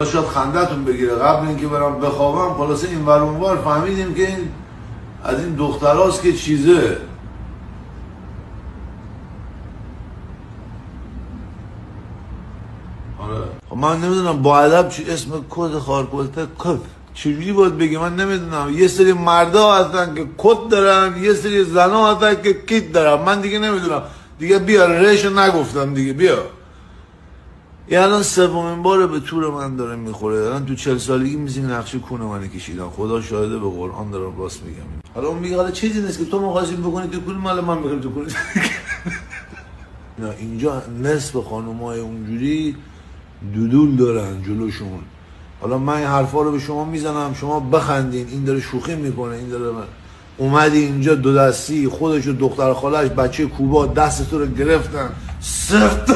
شاید خندتون بگیره. قبل اینکه برم بخوابم خلاصه این ور اون ور فهمیدیم که این از این دختراست که چیزه. آره خب من نمیدونم با ادب چی اسم کد خارکلته کد چجوری باید بگی، من نمیدونم. یه سری مردا هستن که کد دارن، یه سری زنا هستن که کیت دارن. من دیگه نمیدونم دیگه. بیا رهشو نگفتم دیگه. بیا یه الان سومین باره به تور من داره میخوره. الان تو 40 سالگی میزین نقشه کونه من کشیدن. خدا شاهده، به قرآن دارم راست میگم. حالا اون میگه حالا چیزی نیست که تو مخواستیم بکنی تو کونه مال من بکنی تو کونه. نه اینجا نصف خانومای اونجوری دودول دارن جلوشون. حالا من این حرفا رو به شما میزنم شما بخندین. این داره شوخی میکنه، این داره اومدی اینجا دو دستی خودش و دختر خالش بچه کوبا دست تو رو گرفتن سفت.